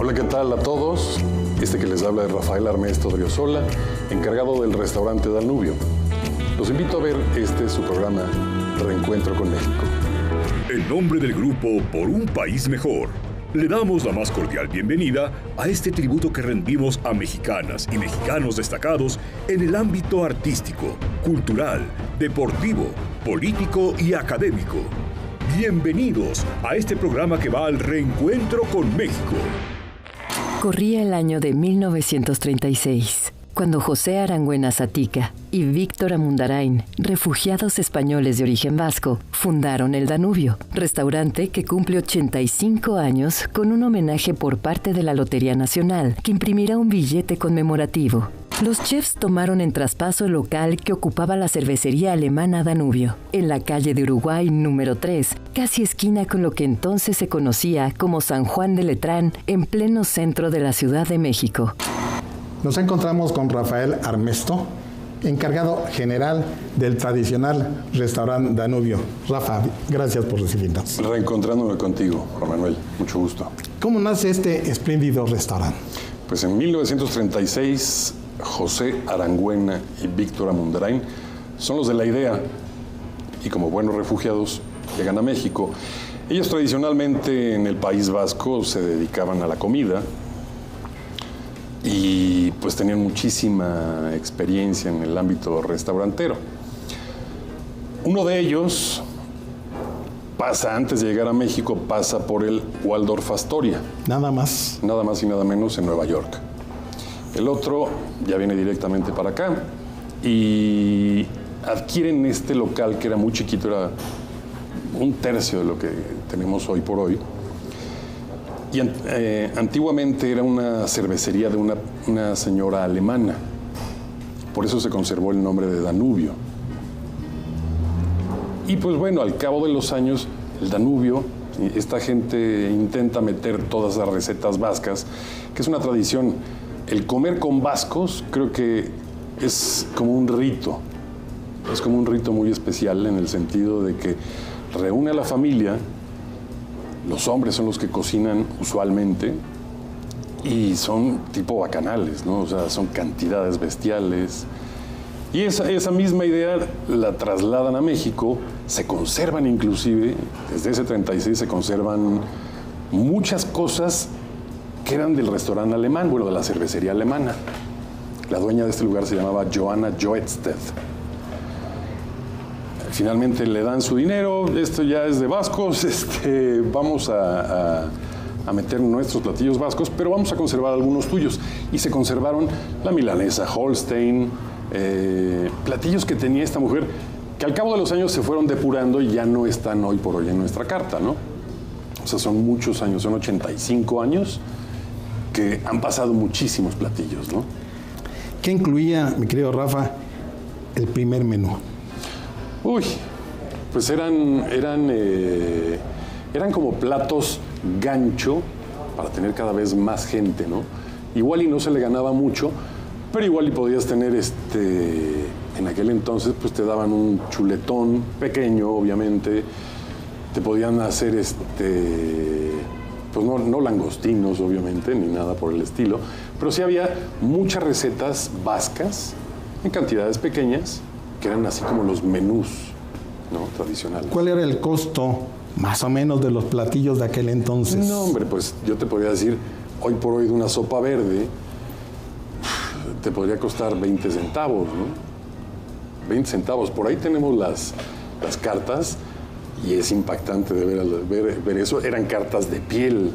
Hola, ¿qué tal a todos? Este que les habla es Rafael Armesto Driosola, encargado del restaurante Danubio. Los invito a ver su programa Reencuentro con México. En nombre del grupo Por un País Mejor, le damos la más cordial bienvenida a este tributo que rendimos a mexicanas y mexicanos destacados en el ámbito artístico, cultural, deportivo, político y académico. Bienvenidos a este programa que va al reencuentro con México. Corría el año de 1936, cuando José Arangüena Zatica y Víctor Amundarain, refugiados españoles de origen vasco, fundaron el Danubio, restaurante que cumple 85 años con un homenaje por parte de la Lotería Nacional, que imprimirá un billete conmemorativo. Los chefs tomaron en traspaso el local que ocupaba la cervecería alemana Danubio, en la calle de Uruguay número 3, casi esquina con lo que entonces se conocía como San Juan de Letrán, en pleno centro de la Ciudad de México. Nos encontramos con Rafael Armesto, encargado general del tradicional restaurante Danubio. Rafa, gracias por recibirnos. Reencontrándome contigo, Juan Manuel, mucho gusto. ¿Cómo nace este espléndido restaurante? Pues en 1936, José Arangüena y Víctor Amundarain son los de la idea, y como buenos refugiados llegan a México. Ellos tradicionalmente en el País Vasco se dedicaban a la comida y pues tenían muchísima experiencia en el ámbito restaurantero. Uno de ellos antes de llegar a México, pasa por el Waldorf Astoria. Nada más. Nada más y nada menos en Nueva York. El otro ya viene directamente para acá y adquieren este local que era muy chiquito, era un tercio de lo que tenemos hoy por hoy. Y antiguamente era una cervecería de una señora alemana. Por eso se conservó el nombre de Danubio. Y pues bueno, al cabo de los años, el Danubio, esta gente intenta meter todas las recetas vascas, que es una tradición. El comer con vascos creo que es como un rito. Es como un rito muy especial en el sentido de que reúne a la familia. Los hombres son los que cocinan usualmente y son tipo bacanales, ¿no? O sea, son cantidades bestiales. Y esa misma idea la trasladan a México, se conservan inclusive, desde ese 36 se conservan muchas cosas que eran del restaurante alemán, bueno, de la cervecería alemana. La dueña de este lugar se llamaba Johanna Joetsted. Finalmente le dan su dinero, esto ya es de vascos, vamos a meter nuestros platillos vascos, pero vamos a conservar algunos tuyos. Y se conservaron la milanesa Holstein, platillos que tenía esta mujer, que al cabo de los años se fueron depurando y ya no están hoy por hoy en nuestra carta, ¿no? O sea, son muchos años, son 85 años que han pasado muchísimos platillos, ¿no? ¿Qué incluía, mi querido Rafa, el primer menú? Uy, pues eran como platos gancho para tener cada vez más gente, ¿no? Igual y no se le ganaba mucho, pero igual y podías tener en aquel entonces pues te daban un chuletón pequeño, obviamente, te podían hacer pues no langostinos, obviamente, ni nada por el estilo, pero sí había muchas recetas vascas en cantidades pequeñas que eran así como los menús, ¿no? Tradicionales. ¿Cuál era el costo más o menos de los platillos de aquel entonces? No, hombre, pues yo te podría decir, hoy por hoy de una sopa verde te podría costar 20 centavos, ¿no? 20 centavos. Por ahí tenemos las cartas y es impactante de ver eso. Eran cartas de piel.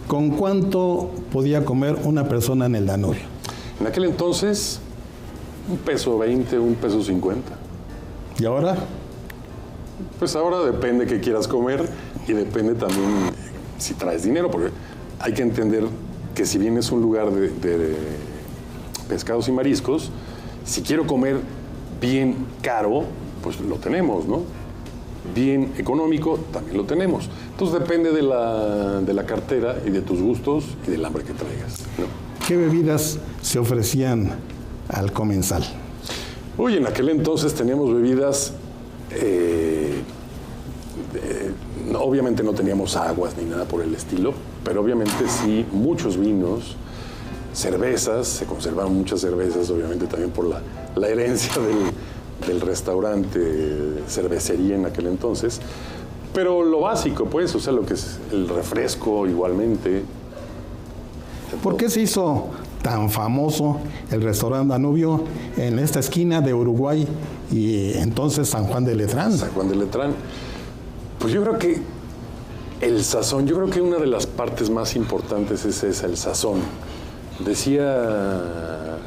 ¿Con cuánto podía comer una persona en el Danubio? En aquel entonces, $1.20, $1.50. ¿Y ahora? Pues ahora depende qué quieras comer y depende también si traes dinero, porque hay que entender que si bien es un lugar de pescados y mariscos, si quiero comer bien caro, pues lo tenemos, ¿no? Bien económico, también lo tenemos. Entonces depende de la cartera y de tus gustos y del hambre que traigas, ¿no? ¿Qué bebidas se ofrecían al comensal? Uy, en aquel entonces teníamos bebidas, obviamente no teníamos aguas ni nada por el estilo, pero obviamente sí, muchos vinos, cervezas, se conservaron muchas cervezas, obviamente también por la herencia del restaurante, cervecería en aquel entonces, pero lo básico, pues, o sea, lo que es el refresco igualmente. ¿Por qué se hizo tan famoso el restaurante Danubio en esta esquina de Uruguay y entonces San Juan de Letrán? San Juan de Letrán. Pues yo creo que el sazón, yo creo que una de las partes más importantes es esa, el sazón. Decía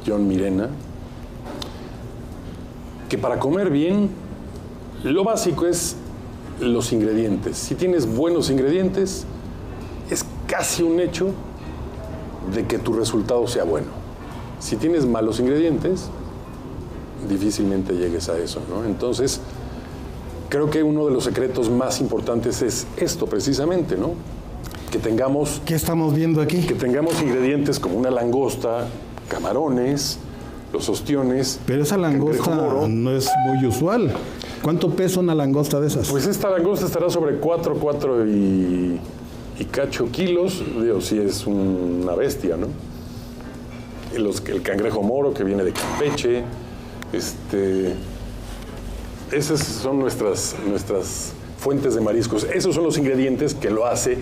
John Mirena que para comer bien, lo básico es los ingredientes. Si tienes buenos ingredientes, es casi un hecho de que tu resultado sea bueno. Si tienes malos ingredientes, difícilmente llegues a eso, ¿no? Entonces, creo que uno de los secretos más importantes es esto precisamente, ¿no? Que tengamos... ¿Qué estamos viendo aquí? Que tengamos ingredientes como una langosta, camarones, los ostiones. Pero esa langosta no es muy usual. ¿Cuánto pesa una langosta de esas? Pues esta langosta estará sobre 4 y cacho kilos, digo, si es una bestia, ¿no? El cangrejo moro que viene de Campeche, esas son nuestras fuentes de mariscos. Esos son los ingredientes que lo hace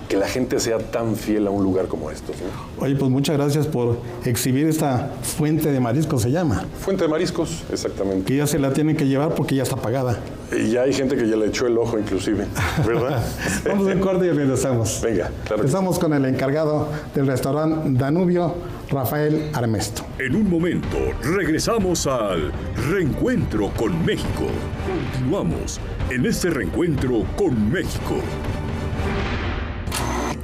que la gente sea tan fiel a un lugar como estos, ¿no? Oye, pues muchas gracias por exhibir esta fuente de mariscos, se llama. Fuente de mariscos, exactamente. Que ya se la tienen que llevar porque ya está pagada. Y ya hay gente que ya le echó el ojo inclusive, ¿verdad? Vamos en corte y regresamos. Venga, claro. Estamos con el encargado del restaurante Danubio, Rafael Armesto. En un momento regresamos al Reencuentro con México. Continuamos en este Reencuentro con México.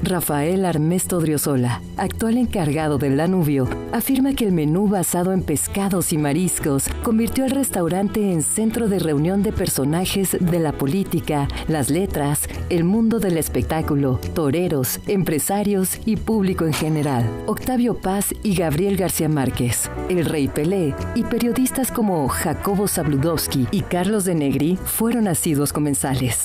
Rafael Armesto Odriozola, actual encargado del Danubio, afirma que el menú basado en pescados y mariscos convirtió al restaurante en centro de reunión de personajes de la política, las letras, el mundo del espectáculo, toreros, empresarios y público en general. Octavio Paz y Gabriel García Márquez, el Rey Pelé y periodistas como Jacobo Zabludovsky y Carlos de Negri fueron asiduos comensales.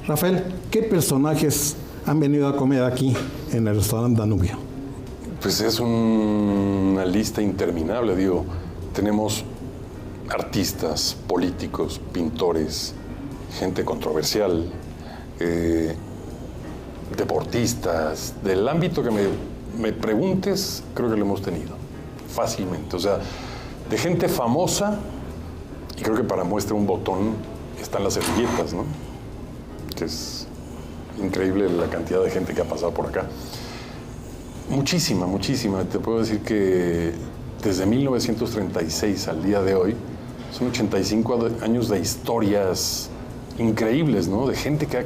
Rafael, ¿qué personajes han venido a comer aquí en el restaurante Danubio? Pues es una lista interminable, digo. Tenemos artistas, políticos, pintores, gente controversial, deportistas, del ámbito que me preguntes, creo que lo hemos tenido, fácilmente. O sea, de gente famosa, y creo que para muestra un botón están las servilletas, ¿no? Que es increíble la cantidad de gente que ha pasado por acá. Muchísima. Te puedo decir que desde 1936 al día de hoy son 85 años de historias increíbles, ¿no? De gente que ha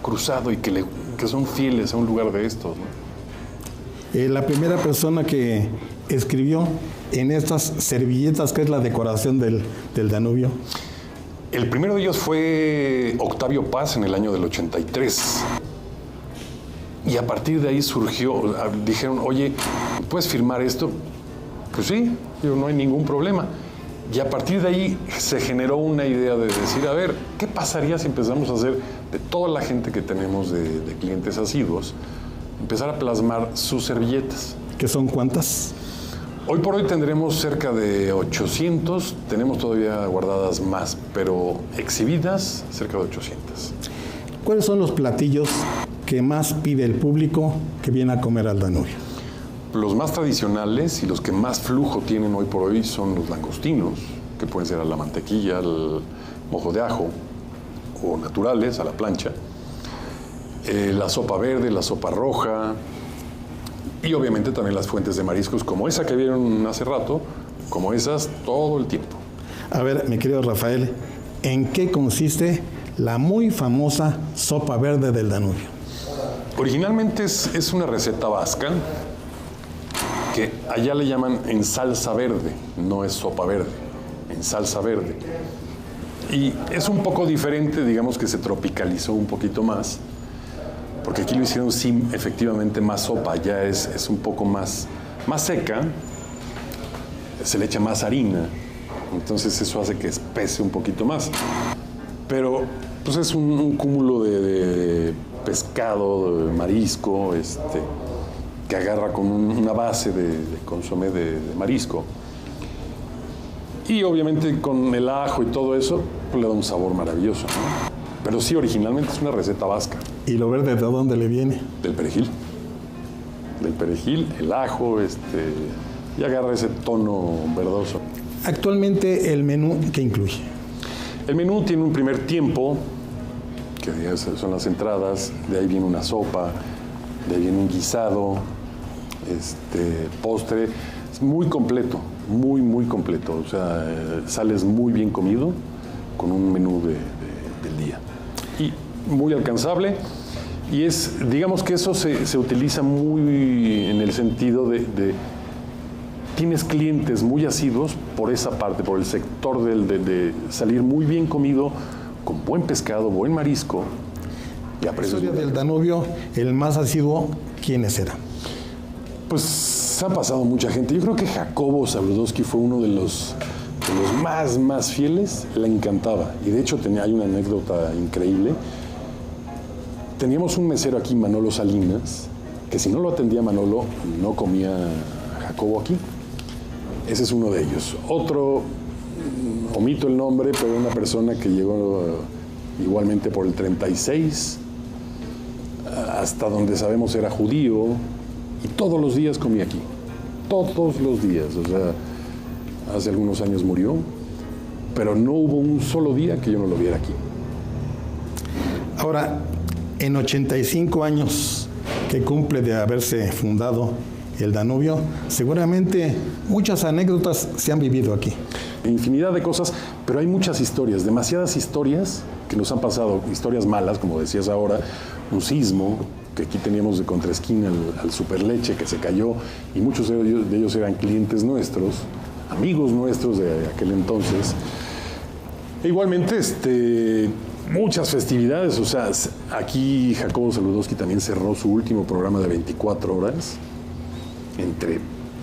cruzado y que son fieles a un lugar de estos, ¿no? La primera persona que escribió en estas servilletas, ¿qué es la decoración del Danubio? El primero de ellos fue Octavio Paz en el año del 83. Y a partir de ahí surgió, dijeron, oye, ¿puedes firmar esto? Pues sí, digo, no hay ningún problema. Y a partir de ahí se generó una idea de decir, a ver, ¿qué pasaría si empezamos a hacer de toda la gente que tenemos de clientes asiduos, empezar a plasmar sus servilletas? ¿Qué son cuántas? Hoy por hoy tendremos cerca de 800, tenemos todavía guardadas más, pero exhibidas cerca de 800. ¿Cuáles son los platillos que más pide el público que viene a comer al Danubio? Los más tradicionales y los que más flujo tienen hoy por hoy son los langostinos, que pueden ser a la mantequilla, al mojo de ajo, o naturales, a la plancha. La sopa verde, la sopa roja, y obviamente también las fuentes de mariscos, como esa que vieron hace rato, como esas todo el tiempo. A ver, mi querido Rafael, ¿en qué consiste la muy famosa sopa verde del Danubio? Originalmente es una receta vasca, que allá le llaman en salsa verde, no es sopa verde, en salsa verde. Y es un poco diferente, digamos que se tropicalizó un poquito más, porque aquí lo hicieron sí, efectivamente más sopa, ya es un poco más seca, se le echa más harina, entonces eso hace que espese un poquito más. Pero pues es un cúmulo de pescado, marisco, que agarra con una base de consomé de marisco. Y obviamente con el ajo y todo eso, pues le da un sabor maravilloso, ¿no? Pero sí, originalmente es una receta vasca. ¿Y lo verde de dónde le viene? Del perejil. Del perejil, el ajo, y agarra ese tono verdoso. Actualmente, ¿el menú qué incluye? El menú tiene un primer tiempo, que son las entradas, de ahí viene una sopa, de ahí viene un guisado, postre. Es muy completo, muy, muy completo. O sea, sales muy bien comido con un menú del día. Y muy alcanzable. Y digamos que eso se utiliza muy en el sentido de tienes clientes muy asiduos por esa parte, por el sector de salir muy bien comido, con buen pescado, buen marisco. Y a La precios historia del Danubio, el más asiduo, ¿quiénes eran? Pues ha pasado mucha gente. Yo creo que Jacobo Zabludowski fue uno de los más fieles. Le encantaba. Y de hecho hay una anécdota increíble. Teníamos un mesero aquí, Manolo Salinas, que si no lo atendía Manolo, no comía Jacobo aquí. Ese es uno de ellos. Otro, omito el nombre, pero una persona que llegó igualmente por el 36, hasta donde sabemos era judío, y todos los días comía aquí. Todos los días. O sea, hace algunos años murió, pero no hubo un solo día que yo no lo viera aquí. Ahora, en 85 años que cumple de haberse fundado el Danubio, seguramente muchas anécdotas se han vivido aquí. Infinidad de cosas, pero hay muchas historias, demasiadas historias que nos han pasado, historias malas, como decías ahora, un sismo, que aquí teníamos de contraesquina al Superleche que se cayó, y muchos de ellos eran clientes nuestros, amigos nuestros de aquel entonces. E igualmente, muchas festividades, o sea, aquí Jacobo Zabludowski también cerró su último programa de 24 horas, entre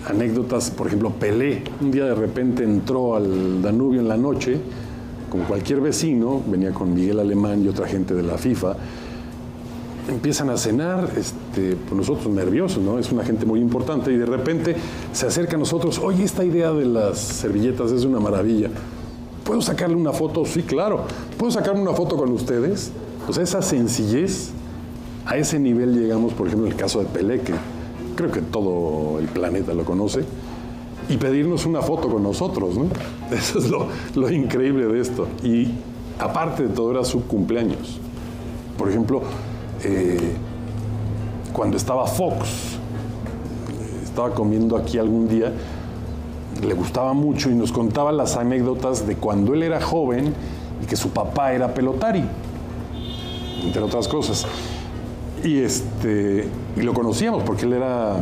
anécdotas, por ejemplo, Pelé, un día de repente entró al Danubio en la noche, como cualquier vecino, venía con Miguel Alemán y otra gente de la FIFA, empiezan a cenar, pues nosotros nerviosos, ¿no? Es una gente muy importante, y de repente se acerca a nosotros, oye, esta idea de las servilletas es una maravilla. ¿Puedo sacarle una foto? Sí, claro. ¿Puedo sacarme una foto con ustedes? O sea, esa sencillez, a ese nivel llegamos, por ejemplo, en el caso de Pelé, que creo que todo el planeta lo conoce, y pedirnos una foto con nosotros, ¿no? Eso es lo increíble de esto. Y aparte de todo, era su cumpleaños. Por ejemplo, cuando estaba Fox, estaba comiendo aquí algún día, le gustaba mucho y nos contaba las anécdotas de cuando él era joven y que su papá era pelotari, entre otras cosas. Y lo conocíamos porque él era,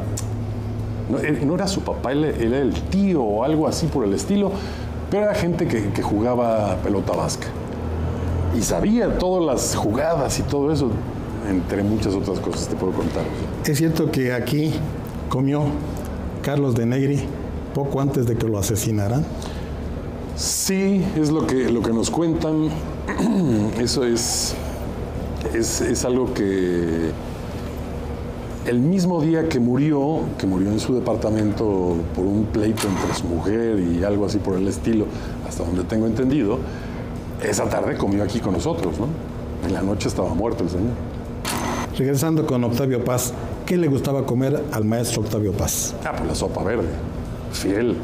no era su papá, él era el tío o algo así por el estilo, pero era gente que jugaba pelota vasca y sabía todas las jugadas y todo eso, entre muchas otras cosas te puedo contar. Es cierto que aquí comió Carlos de Negri poco antes de que lo asesinaran. Sí, es lo que nos cuentan. Eso es algo que el mismo día que murió en su departamento por un pleito entre su mujer y algo así por el estilo, hasta donde tengo entendido, esa tarde comió aquí con nosotros, ¿no? En la noche estaba muerto el señor. Regresando con Octavio Paz, ¿qué le gustaba comer al maestro Octavio Paz? Pues la sopa verde, fiel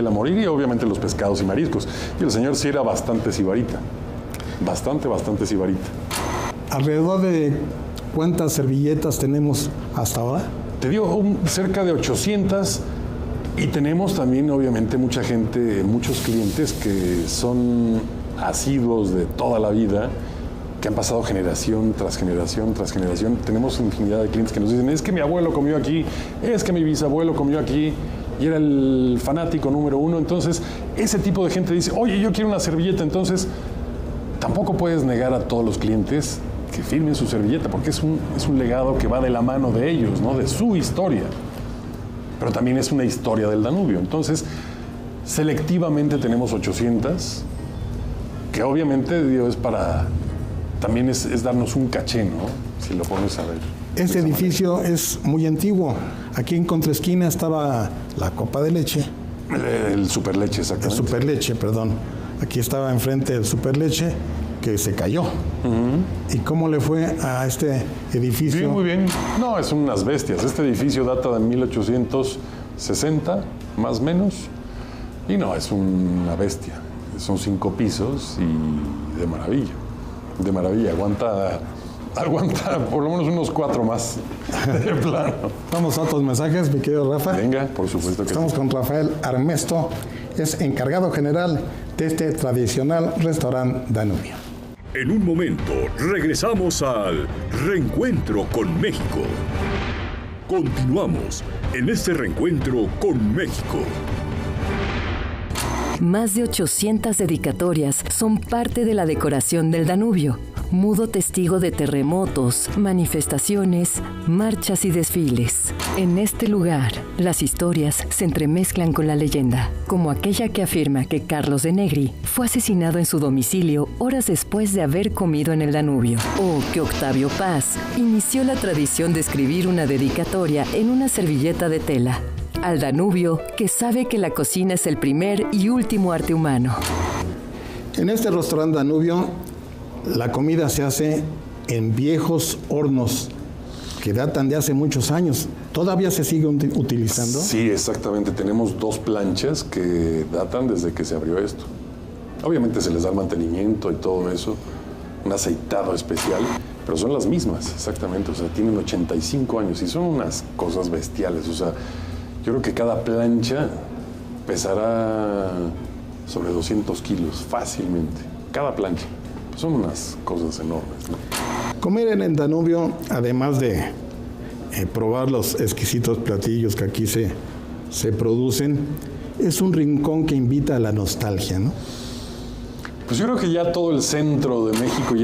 a morir, y obviamente los pescados y mariscos. Y el señor sí era bastante sibarita, bastante sibarita. ¿Alrededor de cuántas servilletas tenemos hasta ahora? Te digo, cerca de 800, y tenemos también obviamente mucha gente, muchos clientes que son asiduos de toda la vida, que han pasado generación tras generación tras generación. Tenemos infinidad de clientes que nos dicen, es que mi abuelo comió aquí, es que mi bisabuelo comió aquí, y era el fanático número uno. Entonces, ese tipo de gente dice, oye, yo quiero una servilleta. Entonces, tampoco puedes negar a todos los clientes que firmen su servilleta, porque es un legado que va de la mano de ellos, ¿no? De su historia. Pero también es una historia del Danubio. Entonces, selectivamente tenemos 800, que obviamente, digo, también es darnos un caché, ¿no? si lo pones a ver. Este edificio es muy antiguo. Aquí en contraesquina estaba la copa de leche. El Superleche, exactamente. El Superleche, perdón. Aquí estaba enfrente el Superleche, que se cayó. ¿Y cómo le fue a este edificio? Sí, muy bien. No, es unas bestias. Este edificio data de 1860, más o menos. Y no, es una bestia. Son 5 pisos y de maravilla. De maravilla. Aguanta por lo menos unos 4 más. De plano. Vamos a otros mensajes, mi querido Rafa. Venga, por supuesto que Estamos con Rafael Armesto. Es encargado general de este tradicional restaurante Danubio. En un momento regresamos al Reencuentro con México. Continuamos en este reencuentro con México. Más de 800 dedicatorias son parte de la decoración del Danubio, mudo testigo de terremotos, manifestaciones, marchas y desfiles. En este lugar, las historias se entremezclan con la leyenda, como aquella que afirma que Carlos de Negri fue asesinado en su domicilio horas después de haber comido en el Danubio, o que Octavio Paz inició la tradición de escribir una dedicatoria en una servilleta de tela. Al Danubio, que sabe que la cocina es el primer y último arte humano. En este restaurante Danubio, la comida se hace en viejos hornos que datan de hace muchos años. ¿Todavía se sigue utilizando? Sí, exactamente. Tenemos 2 planchas que datan desde que se abrió esto. Obviamente se les da el mantenimiento y todo eso, un aceitado especial, pero son las mismas, exactamente. O sea, tienen 85 años y son unas cosas bestiales. O sea, yo creo que cada plancha pesará sobre 200 kilos fácilmente. Cada plancha. Son unas cosas enormes, ¿no? Comer en el Danubio, además de probar los exquisitos platillos que aquí se producen, es un rincón que invita a la nostalgia, ¿no? Pues yo creo que ya todo el centro de México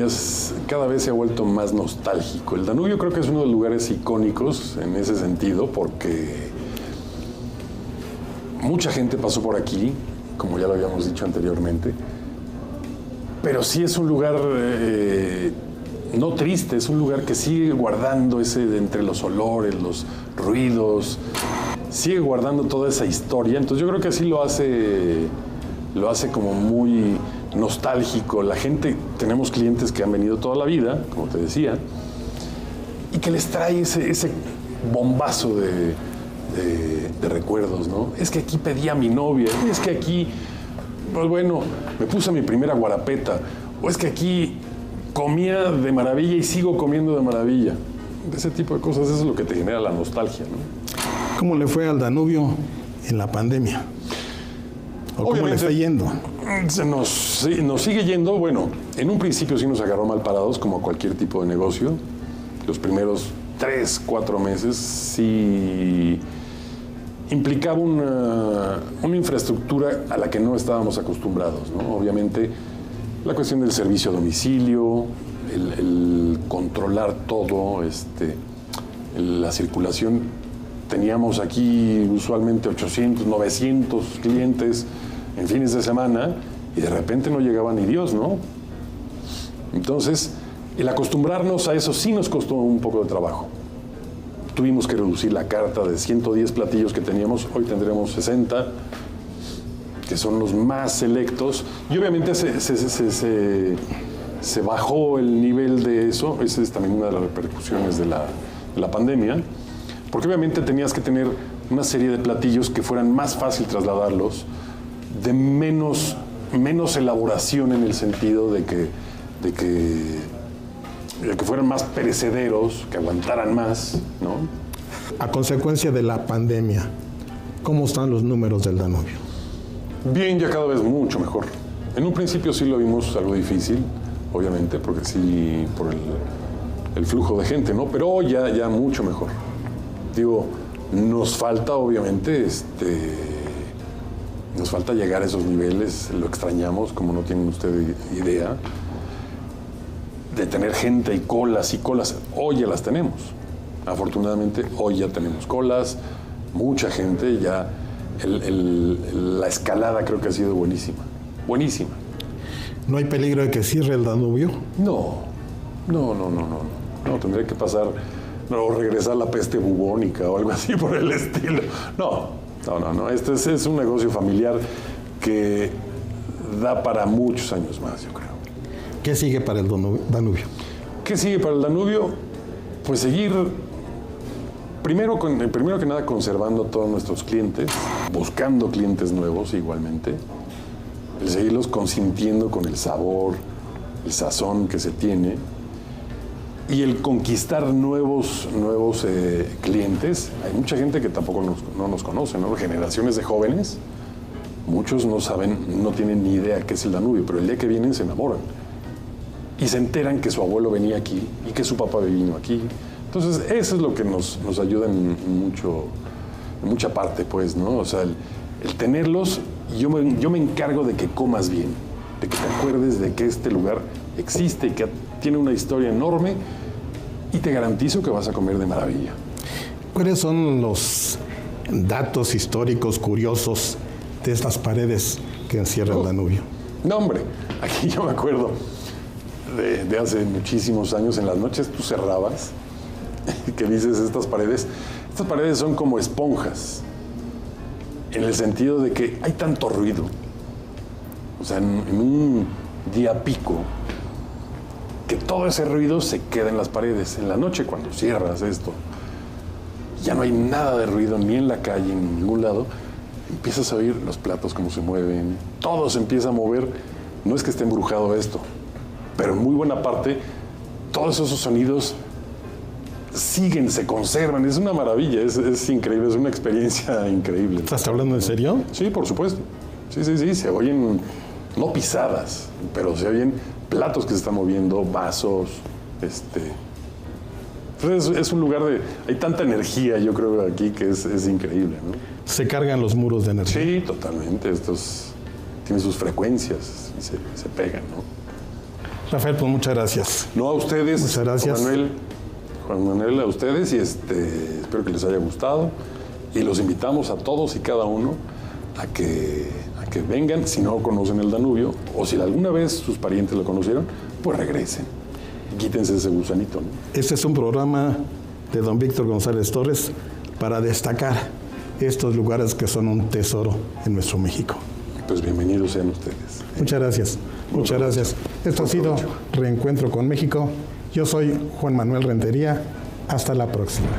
cada vez se ha vuelto más nostálgico. El Danubio creo que es uno de los lugares icónicos en ese sentido, porque mucha gente pasó por aquí, como ya lo habíamos dicho anteriormente, pero sí es un lugar no triste, es un lugar que sigue guardando ese de entre los olores, los ruidos, sigue guardando toda esa historia. Entonces yo creo que así lo hace como muy nostálgico. La gente, tenemos clientes que han venido toda la vida, como te decía, y que les trae ese bombazo de recuerdos, ¿no? Es que aquí pedí a mi novia, es que aquí, pues bueno, me puse mi primera guarapeta, o es que aquí comía de maravilla y sigo comiendo de maravilla. Ese tipo de cosas, eso es lo que te genera la nostalgia, ¿no? ¿Cómo le fue al Danubio en la pandemia? ¿O cómo le está yendo? Nos sigue yendo, bueno, en un principio sí nos agarró mal parados, como cualquier tipo de negocio. Los primeros 3, 4 meses sí implicaba una infraestructura a la que no estábamos acostumbrados, ¿no? Obviamente, la cuestión del servicio a domicilio, el controlar todo, la circulación. Teníamos aquí usualmente 800, 900 clientes en fines de semana y de repente no llegaba ni Dios, ¿no? Entonces, el acostumbrarnos a eso sí nos costó un poco de trabajo. Tuvimos que reducir la carta de 110 platillos que teníamos, hoy tendremos 60, que son los más selectos, y obviamente se bajó el nivel de eso. Esa es también una de las repercusiones de la pandemia, porque obviamente tenías que tener una serie de platillos que fueran más fácil trasladarlos, de menos elaboración en el sentido de que fueran más perecederos, que aguantaran más, ¿no? A consecuencia de la pandemia, ¿cómo están los números del Danubio? Bien, ya cada vez mucho mejor. En un principio sí lo vimos algo difícil, obviamente, porque sí, por el flujo de gente, ¿no? Pero ya mucho mejor. Digo, nos falta, obviamente, nos falta llegar a esos niveles, lo extrañamos, como no tienen ustedes idea, de tener gente y colas y colas. Hoy ya las tenemos. Afortunadamente, hoy ya tenemos colas, mucha gente, ya la escalada creo que ha sido buenísima. Buenísima. ¿No hay peligro de que cierre el Danubio? No. No, tendría que pasar, no, regresar la peste bubónica o algo así por el estilo. No. Este es un negocio familiar que da para muchos años más, yo creo. ¿Qué sigue para el Danubio? ¿Qué sigue para el Danubio? Pues seguir, primero que nada, conservando a todos nuestros clientes, buscando clientes nuevos igualmente, el seguirlos consintiendo con el sabor, el sazón que se tiene, y el conquistar nuevos clientes. Hay mucha gente que tampoco no nos conoce, ¿no? Generaciones de jóvenes, muchos no saben, no tienen ni idea qué es el Danubio, pero el día que vienen se enamoran. Y se enteran que su abuelo venía aquí y que su papá vino aquí. Entonces, eso es lo que nos ayuda en mucha parte, pues, ¿no? O sea, el tenerlos, yo me encargo de que comas bien, de que te acuerdes de que este lugar existe y que tiene una historia enorme, y te garantizo que vas a comer de maravilla. ¿Cuáles son los datos históricos curiosos de estas paredes que encierra el Danubio? No, hombre, aquí yo me acuerdo de hace muchísimos años, en las noches tú cerrabas, que dices, estas paredes son como esponjas, en el sentido de que hay tanto ruido. O sea, en un día pico, que todo ese ruido se queda en las paredes. En la noche, cuando cierras esto, ya no hay nada de ruido ni en la calle, ni en ningún lado. Empiezas a oír los platos cómo se mueven, todo se empieza a mover. No es que esté embrujado esto, pero en muy buena parte, todos esos sonidos siguen, se conservan. Es una maravilla, es increíble, es una experiencia increíble. ¿Estás hablando en serio? Sí, por supuesto. Sí, se oyen, no pisadas, pero se oyen platos que se están moviendo, vasos, Entonces es un lugar hay tanta energía, yo creo, aquí, que es increíble, ¿no? ¿Se cargan los muros de energía? Sí, totalmente. Estos tienen sus frecuencias y se pegan, ¿no? Rafael, pues muchas gracias. No, a ustedes. Muchas gracias. Juan Manuel, a ustedes, y espero que les haya gustado. Y los invitamos a todos y cada uno a que vengan, si no conocen el Danubio, o si alguna vez sus parientes lo conocieron, pues regresen. Quítense ese gusanito, ¿no? Este es un programa de don Víctor González Torres para destacar estos lugares que son un tesoro en nuestro México. Pues bienvenidos sean ustedes. Muchas gracias. Muchas gracias. Esto ha sido Reencuentro con México. Yo soy Juan Manuel Rentería. Hasta la próxima.